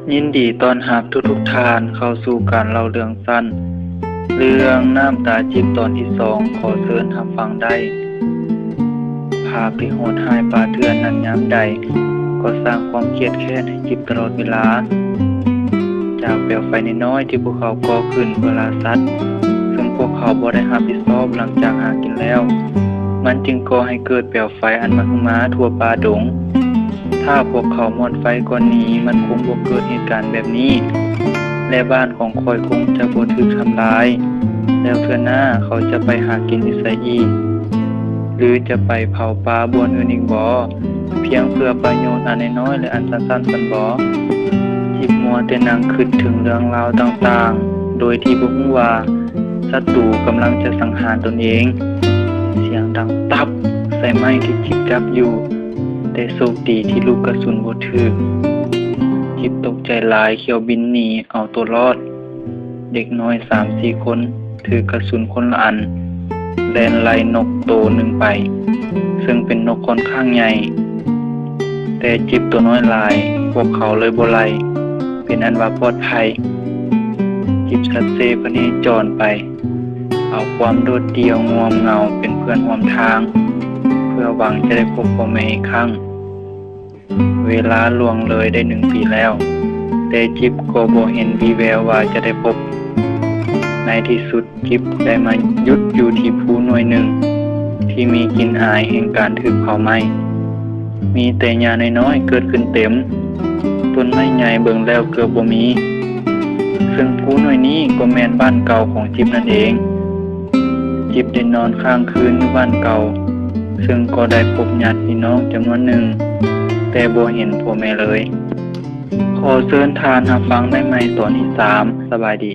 ยินดีต้อนรับทุกท่านเข้าสู่การเล่าเรื่องสั้นเรื่องน้ำตาจิบตอนที่2ขอเชิญรับฟังได้ภาพที่โหดร้ายป่าเถื่อนนั้นยามใดก็สร้างความเครียดแค้นให้จิบตลอดเวลาจากเปลวไฟน้อยๆที่พวกเขาก่อขึ้นเพื่อล่าสัตว์ซึ่งพวกเขาบ่ได้รับผิดชอบหลังจากหากินแล้วมันจึงก่อให้เกิดเปลวไฟอันมหึมาทั่วป่าดงถ้าพวกเขามอดไฟก่อนนี้มันคงบ่เกิดเหตุการณ์แบบนี้และบ้านของข้อยคงจะบ่ถูกทำลายแล้วเทื่อหน้าเขาจะไปหากินที่ไสอีกหรือจะไปเผาป่าบอนอื่นอีกบ่เพียงเพื่อประโยชน์อันน้อยๆและอันสั้นๆซั่นบ่จิบมัวแต่นั่งคิดถึงเรื่องราวต่างๆโดยที่บ่ฮู้ว่าศัตรูกำลังจะสังหารตนเองเสียงดังตับใส่ไม้ที่จิบจับอยู่แต่โชคดีที่ลูกกระสุนบ่ถึกจิบตกใจหลายเขียวบินหนีเอาตัวรอดเด็กน้อย 3-4 คนถือกระสุนคนละอันแล่นไล่นกโตหนึ่งไปซึ่งเป็นนกค่อนข้างใหญ่แต่จิบตัวน้อยหลายพวกเขาเลยบ่ไล่เป็นอันว่าปลอดภัยจิบชัดเซพเนจรไปเอาความโดดเดี่ยวงวมเหงาเป็นเพื่อนร่วมทางเพื่อหวังจะได้พบพ่อแม่อีกครั้งเวลาล่วงเลยได้1 ปีแล้วแต่จิบก็บ่เห็นวี่แววว่าจะได้พบในที่สุดจิบได้มาหยุดอยู่ที่ภูหน่วยหนึ่งที่มีกลิ่นอายแห่งการถูกเผาไหม้มีแต่หญ้าน้อยๆเกิดขึ้นเต็มต้นไม้ใหญ่เบิ่งแล้วเกือบบ่มีซึ่งภูหน่วยนี้ก็แม่นบ้านเก่าของจิบนั่นเองจิบได้นอนค้างคืนอยู่บ้านเก่าซึ่งก็ได้พบญาติพี่น้องจำนวนหนึ่งแต่บ่เห็นพ่อแม่เลยขอเชิญทานรับฟังได้ไหมตอนที่3สบายดี